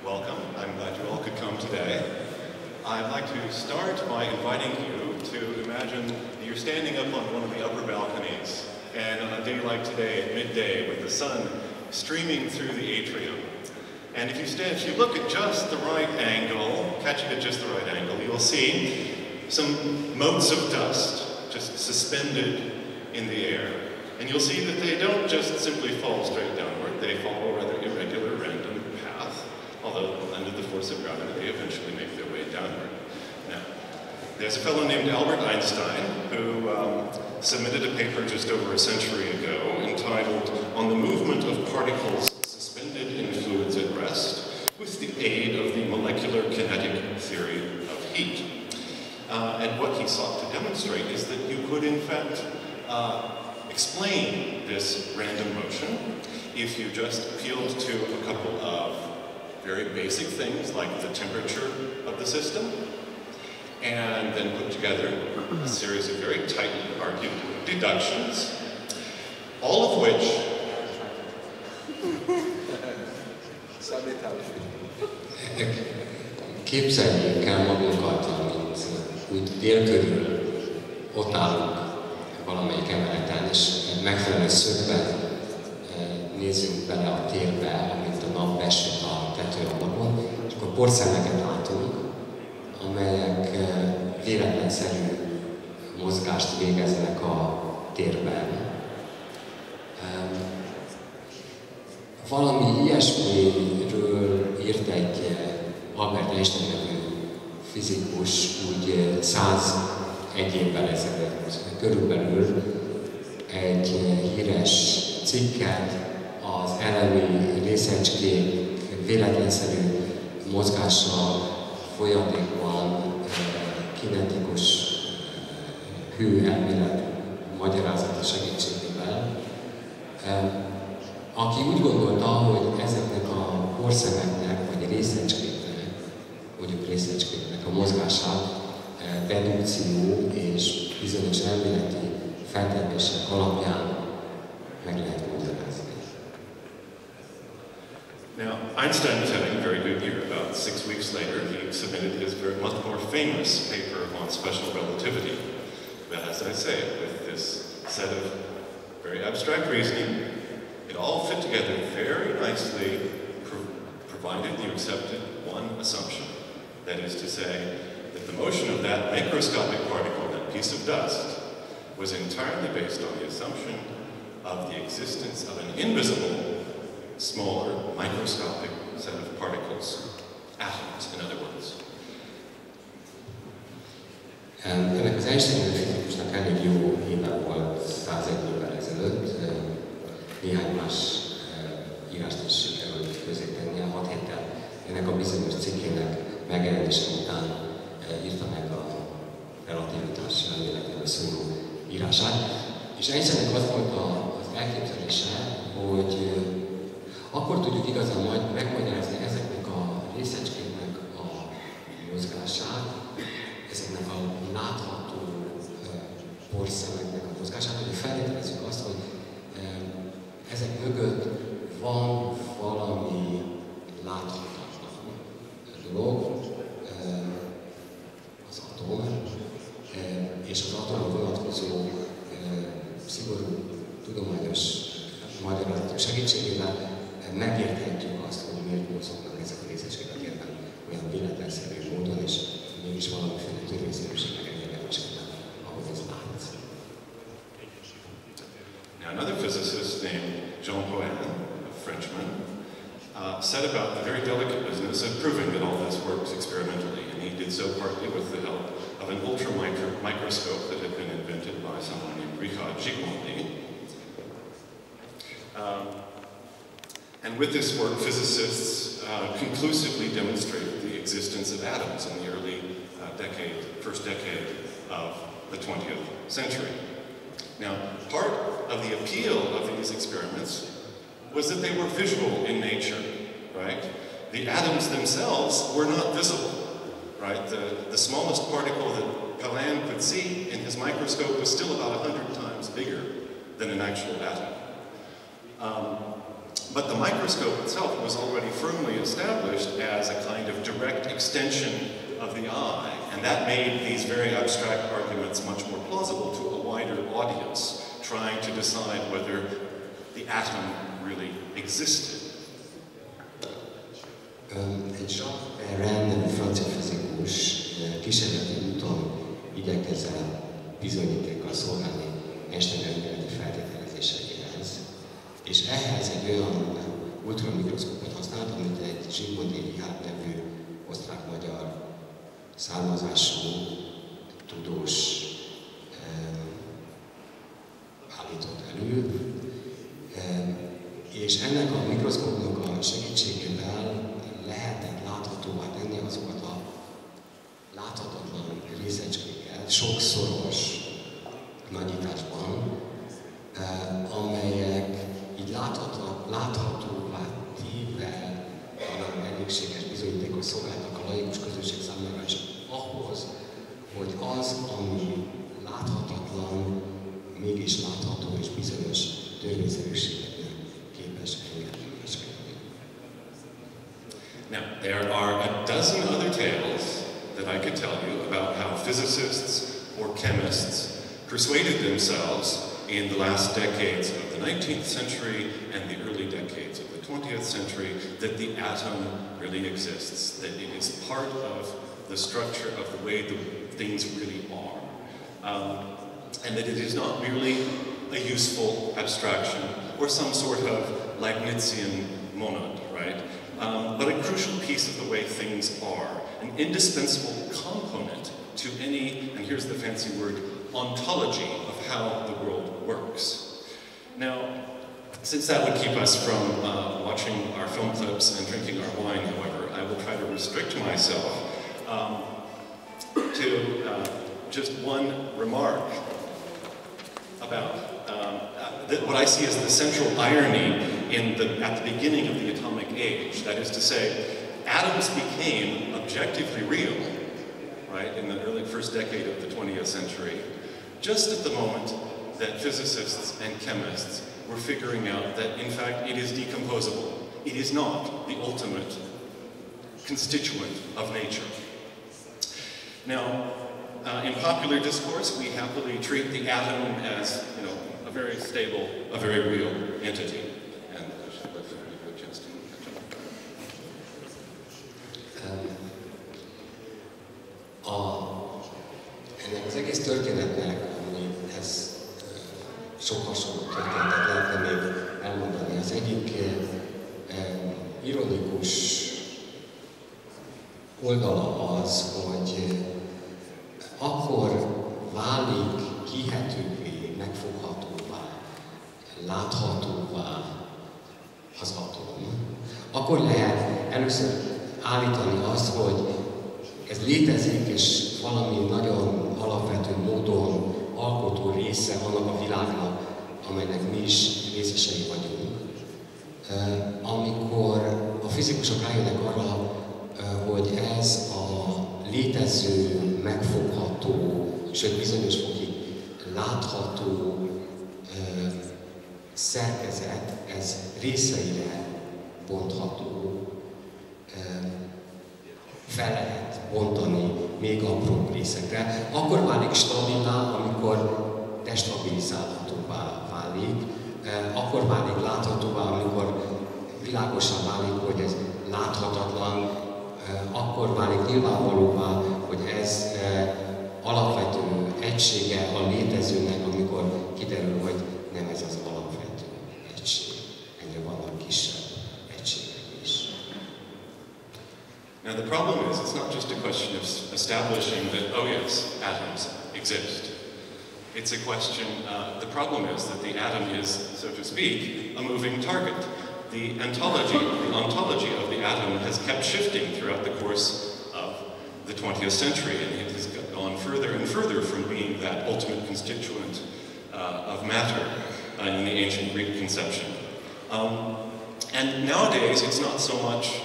Welcome. I'm glad you all could come today. I'd like to start by inviting you to imagine that you're standing up on one of the upper balconies, and on a day like today at midday with the sun streaming through the atrium. And if you look at just the right angle, catch it at just the right angle, you'll see some motes of dust just suspended in the air. And you'll see that they don't just simply fall straight downward, they follow a rather irregular, random path, although under the force of gravity they eventually make their way downward. Now, there's a fellow named Albert Einstein who submitted a paper just over a century ago entitled On the Movement of Particles Suspended in Fluids at Rest with the Aid of the Molecular Kinetic Theory of Heat. And what he sought to demonstrate is that you could, in fact, explain this random motion if you just appealed to a couple of very basic things like the temperature of the system, and then put together a series of very tightly argued deductions, all of which képzeljék el magunkat, mint úgy dél körül, ott állunk valamelyik emeleten, és megfelelő szögben nézzünk bele a térbe, amint a nap esik a tetőablakon, és akkor porszemeket látunk, amelyek véletlenszerű mozgást végeznek a térben. Valami ilyesmiről írt egy Albert Einstein nevű fizikus úgy 101 évvel ezelőtt körülbelül egy híres cikket az elemi részecskék véletlenszerű mozgással folyadékban kinetikus hőelmélet magyarázata segítségével, aki úgy gondolta, hogy ezeknek a porszemeknek, vagy részecskéknek, mondjuk részecskéknek a mozgását dedukció és bizonyos elméleti feltevések alapján meg lehet magyarázni. Now, Einstein was having a very good year. About 6 weeks later, he submitted his much more famous paper on special relativity. But as I say, with this set of very abstract reasoning, it all fit together very nicely, provided you accepted one assumption. That is to say, that the motion of that microscopic particle, that piece of dust, was entirely based on the assumption of the existence of an invisible, smaller, microscopic set of particles, atoms, in other words. Ennek az Einstein fizikusnak elég jó híve volt 101 évvel ezelőtt, néhány más írást is sikerült közé tennie, 6 héttel ennek a bizonyos cikkének megjelenése után írta meg a relativitás elméletéről szóló írását. És Einsteinnek az volt az elképzelése, hogy akkor tudjuk igazán majd megmagyarázni ezeknek a részecskéknek a mozgását, ezeknek a látható porszemeknek a mozgását, hogy feltételezzük azt, hogy ezek mögött van valami láthatatlan dolog, az atom, és az atomra vonatkozó szigorú tudományos magyarázatok segítségével megérthetjük azt, hogy miért mozognak ezek a részecskék a térben olyan véletlenszerű módon, és mégis valamiféle törvényszerűségnek engedelmeskednek, ahogy ez látsz. Now, another physicist named Jean Poin, a Frenchman, set about the very delicate business of proving that all this works experimentally, and he did so partly with the help of an ultramicroscope that had been invented by someone named Richard Gigmondi. And with this work, physicists conclusively demonstrated the existence of atoms in the early first decade of the 20th century. Now, part of the appeal of these experiments was that they were visual in nature, right? The atoms themselves were not visible, right? The smallest particle that Paulin could see in his microscope was still about 100 times bigger than an actual atom. But the microscope itself was already firmly established as a kind of direct extension of the eye, and that made these very abstract arguments much more plausible to a wider audience, trying to decide whether the atom really existed. Egy Jacques Perrin nevű francia fizikus kísérleti úton igyekezett bizonyítékkal szolgálni Einstein elméleti feltételezéseihez, és ehhez egy olyan ultramikroszkópot használt, amit egy Zsigmond Richárd nevű osztrák-magyar származású tudós állított elő, és ennek a mikroszkópnak a segítségével lehetett láthatóvá tenni azokat a láthatatlan részecskéket sokszoros nagyításban, amelyek így láthatóvá téve talán elégséges bizonyítékot szolgáltak a laikus közösség számára is ahhoz, hogy az, ami láthatatlan, mégis látható és bizonyos törvényszerűségeknek képes engedélyeskedni. Now, there are a dozen other tales that I could tell you about how physicists or chemists persuaded themselves in the last decades of the 19th century and the early decades of the 20th century that the atom really exists, that it is part of the structure of the way the things really are, and that it is not merely a useful abstraction or some sort of Leibnizian monad, right? But a crucial piece of the way things are, an indispensable component to any, and here's the fancy word, ontology of how the world works. Now, since that would keep us from watching our film clips and drinking our wine, however, I will try to restrict myself to just one remark about what I see as the central irony at the beginning of the atomic age. That is to say, atoms became objectively real, right, in the early first decade of the 20th century, just at the moment that physicists and chemists were figuring out that, in fact, it is decomposable. It is not the ultimate constituent of nature. Now, in popular discourse, we happily treat the atom as, you know, a very stable, a very real entity. And I should let them give you a chance to catch up. Ennek az egész történetnek, amihez sok hasonló történetet lehetne még elmondani. Az egyik ironikus oldala az, hogy akkor válik hihetővé, megfoghatóvá, láthatóvá az atom. Akkor lehet először állítani azt, hogy ez létezik, és valami nagyon alapvető módon alkotó része annak a világnak, amelynek mi is részesei vagyunk. Amikor a fizikusok rájönnek arra, hogy ez a létező, megfogható, sőt bizonyos fokig látható szerkezet, ez részeire bontható, fel lehet bontani még apróbb részekre. Akkor válik stabilá, amikor destabilizálhatóvá válik, akkor válik láthatóvá, amikor világosan válik, hogy ez láthatatlan, akkor válik nyilvánvalóvá, hogy ez alapvető egysége a létezőnek, amikor kiderül, hogy nem ez az alapvető egység. Ennél vannak kisebb egységek is. Now the problem is, it's not just a question of establishing that, oh yes, atoms exist. It's a question, the problem is that the atom is, so to speak, a moving target. The ontology of the atom has kept shifting throughout the course of the 20th century, and it has gone further and further from being that ultimate constituent of matter in the ancient Greek conception. And nowadays, it's not so much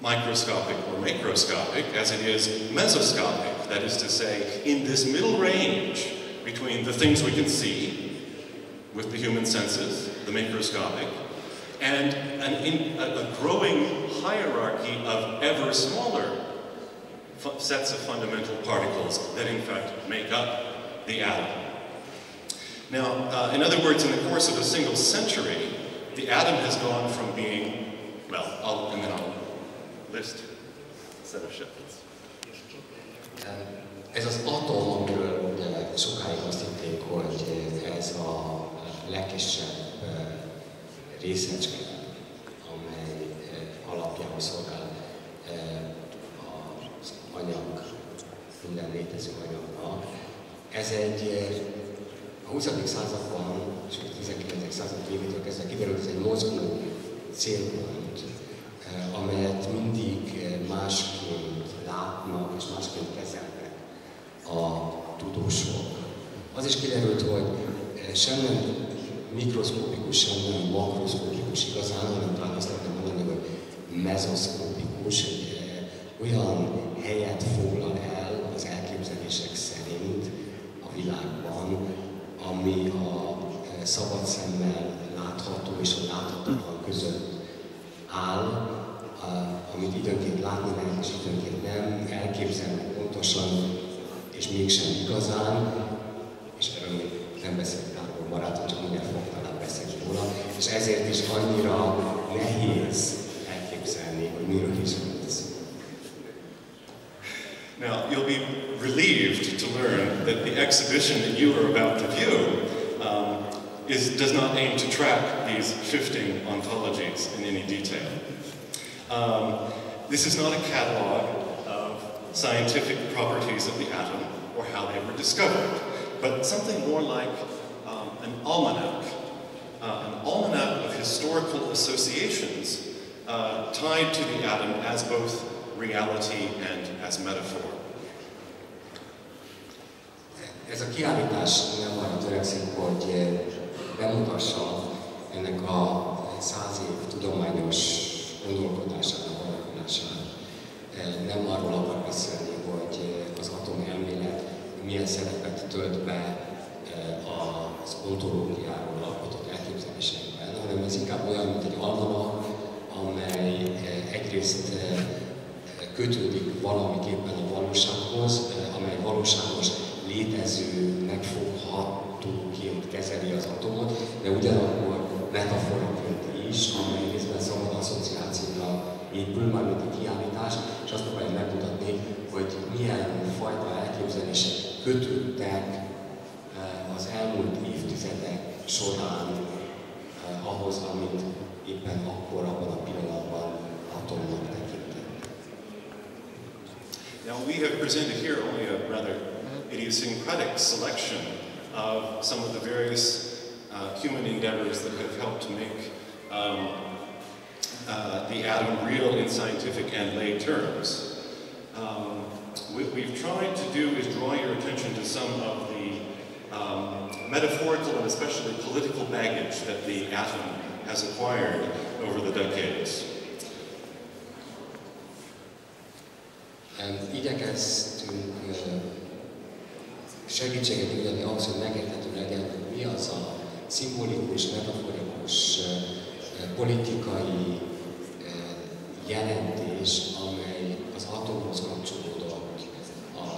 microscopic or macroscopic as it is mesoscopic. That is to say, in this middle range between the things we can see with the human senses, the macroscopic, and a growing hierarchy of ever smaller sets of fundamental particles that in fact make up the atom. Now, in other words, in the course of a single century, the atom has gone from being, well, I'll list a set of shifts. Ez az atom, amiről ugye sokáig azt hitték, hogy ez a legkisebb részecske, amely alapjául szolgál az anyag, minden létező anyagnak. Ez egy a 20. században, és a 19. század végétől kezdve kiderült, ez egy mozgó célpont, amelyet mindig másként látnak és másként kezelnek a tudósok. Az is kiderült, hogy sem nem mikroszkópikus, sem nem makroszkópikus igazán, hanem talán azt lehetne mondani, hogy mezoszkópikus, olyan helyet foglal el az elképzelések szerint a világban, ami a szabad szemmel látható és a láthatatlan között áll, amit időnként látni lehet és időnként nem, elképzelni pontosan és mégsem igazán, és erről még nem beszélünk Árból barátom, csak mindjárt fog talán beszélni róla, és ezért is annyira nehéz elképzelni, hogy miről is van ez. Now, you'll be relieved to learn that the exhibition that you are about to view does not aim to track these shifting ontologies in any detail. This is not a catalog of scientific properties of the atom or how they were discovered, but something more like an almanac of historical associations tied to the atom as both reality and as metaphor. Ez a kiállítás nem arra törekszik, hogy bemutassa ennek a 100 év tudományos gondolkodásának alakulását. Nem arról akar beszélni, hogy az atomelmélet milyen szerepet tölt be az ontológiáról alkotott elképzeléseinkben, hanem ez inkább olyan, mint egy almanak, amely egyrészt kötődik valamiképpen a valósághoz, amely valóságos létező, megfoghatóként kezeli az atomot, de ugyanakkor metaforaként is, amely részben szabad asszociációra épül, mármint a kiállítás, és azt próbálja megmutatni, hogy milyen fajta elképzelések kötődtek az elmúlt évtizedek során ahhoz, amit éppen akkor, abban a pillanatban atomnak tekintett. Now, we have presented here only a rather idiosyncratic selection of some of the various human endeavors that have helped to make the atom real in scientific and lay terms. What we've tried to do is draw your attention to some of the metaphorical and especially political baggage that the atom has acquired over the decades. Igyekeztünk segítséget nyújtani ahhoz, hogy megérthető legyen, hogy mi az a szimbolikus, metaforikus, politikai jelentés, amely az atomhoz kapcsolódott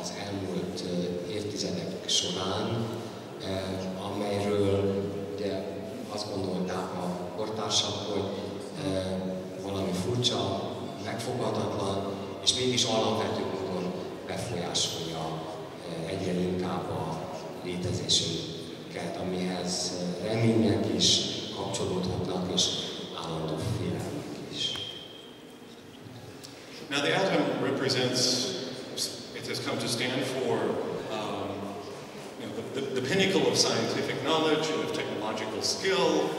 az elmúlt évtizedek során, amelyről ugye azt gondolták a kortársak, hogy valami furcsa, megfoghatatlan, és mégis alapvető módon befolyásolja egyre inkább a létezésünket, amihez remények is kapcsolódhatnak, és állandó félelmek is. Now the atom represents, it has come to stand for the pinnacle of scientific knowledge and of technological skill,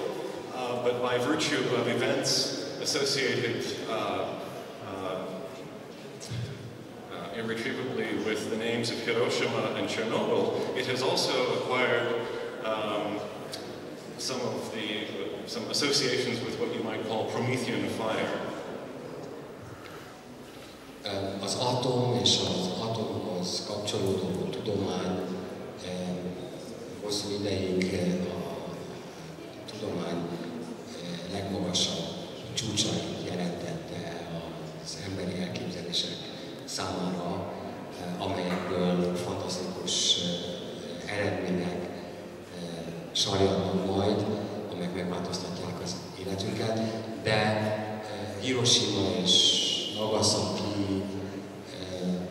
but by virtue of events associated irretrievably with the names of Hiroshima and Chernobyl, it has also acquired some associations with what you might call Promethean fire. Az atom és az atomhoz kapcsolódó tudomány hosszú ideig a tudomány legmagasabb Hiroshima és Nagasaki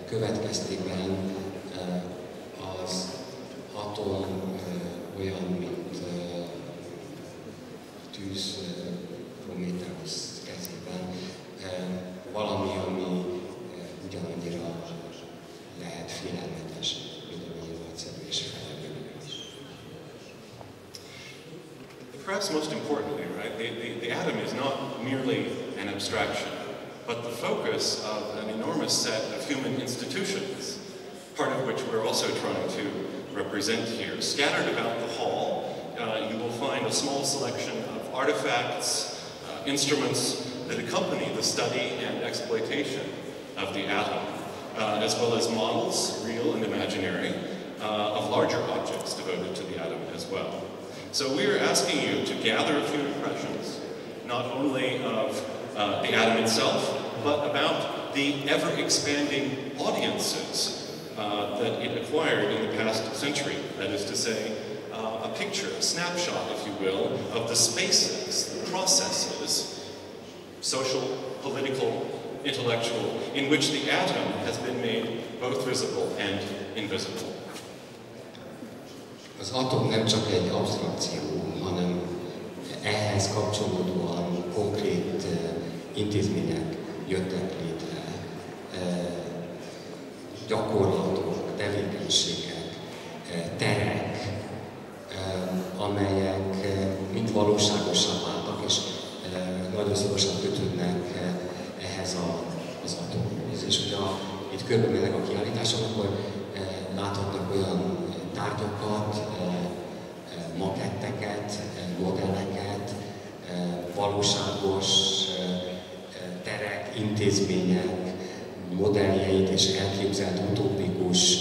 következtében az atom olyan, mint tűz Prométheusz kezében, valami, ami ugyanannyira lehet félelmetes, mint amilyen nagyszerű és felelős. Perhaps most importantly, right, the atom is not merely an abstraction, but the focus of an enormous set of human institutions, part of which we're also trying to represent here. Scattered about the hall, you will find a small selection of artifacts, instruments that accompany the study and exploitation of the atom, as well as models, real and imaginary, of larger objects devoted to the atom as well. So we are asking you to gather a few impressions, not only of the atom itself, but about the ever-expanding audiences that it acquired in the past century. That is to say, a picture, a snapshot, if you will, of the spaces, the processes, social, political, intellectual, in which the atom has been made both visible and invisible. Az atom nem csak egy abstrakció, hanem ehhez kapcsolódóan konkrét intézmények jöttek létre, gyakorlatok, tevékenységek, terek, amelyek mind valóságossá váltak, és nagyon szorosan kötődnek ehhez az atomhoz. És hogyha itt körbemennek a kiállításon, akkor láthatnak olyan tárgyakat, maketteket, modelleket, valóságos terek, intézmények, modelljeit és elképzelt utópikus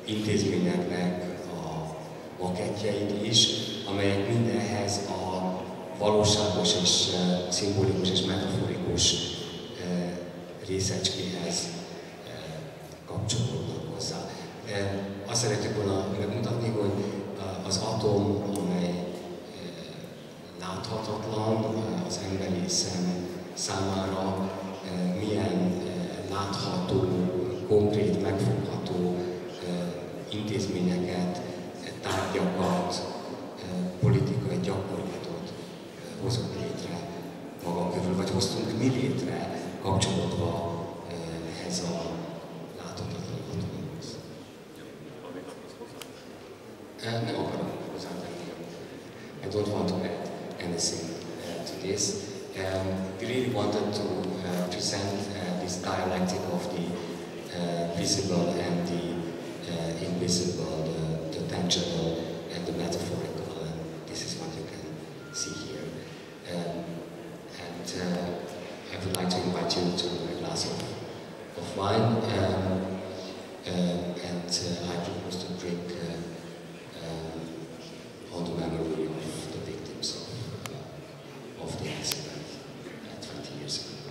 intézményeknek a makettjeit is, amelyek mindenhez a valóságos és szimbolikus és metaforikus részecskéhez kapcsolódnak hozzá. Azt szeretjük volna megmutatni, hogy az atom, amely láthatatlan az emberi szem számára, milyen látható, konkrét, megfogható intézményeket, tárgyakat, politikai gyakorlatot hozott létre maga körül, vagy hoztunk mi létre kapcsolódva ehhez a láthatatlan atomhoz. Nem akarok hozzátenni. I don't want to add anything to this. We really wanted to present this dialectic of the visible and the invisible, the tangible and the metaphorical, and this is what you can see here. I would like to invite you to a glass of wine, and I propose to drink on the memory of the victims of the accident 20 years ago.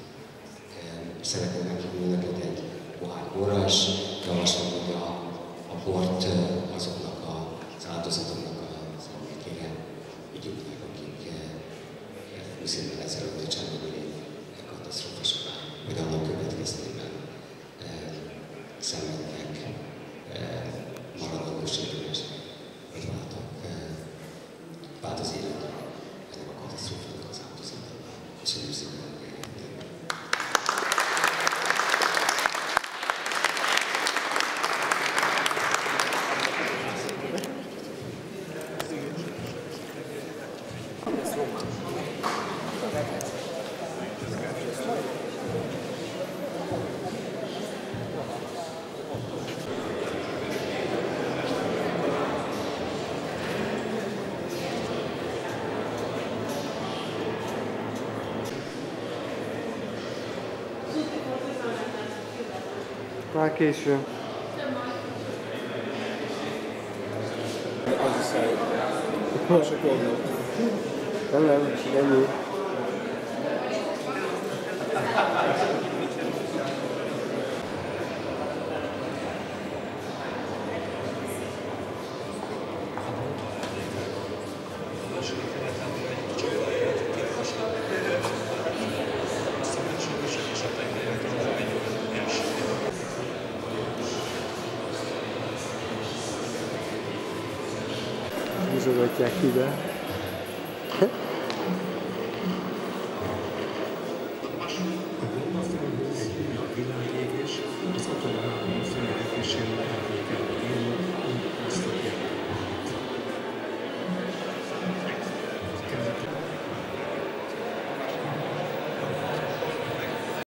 Szeretném meghívni önöket egy pohár borra, és javaslom, hogy a bort azoknak az áldozatoknak az emlékére vigyük meg, akik 20 évvel ezelőtt a Csernobili katasztrófa során, vagy annak következtében szenvednek maradandó sérülést, vagy vált az életük ennek a katasztrófának az áldozatában. Köszönjük szépen! Már késő. Az is száll. Sok oldal. Nem, ennyi. húzogatják ide.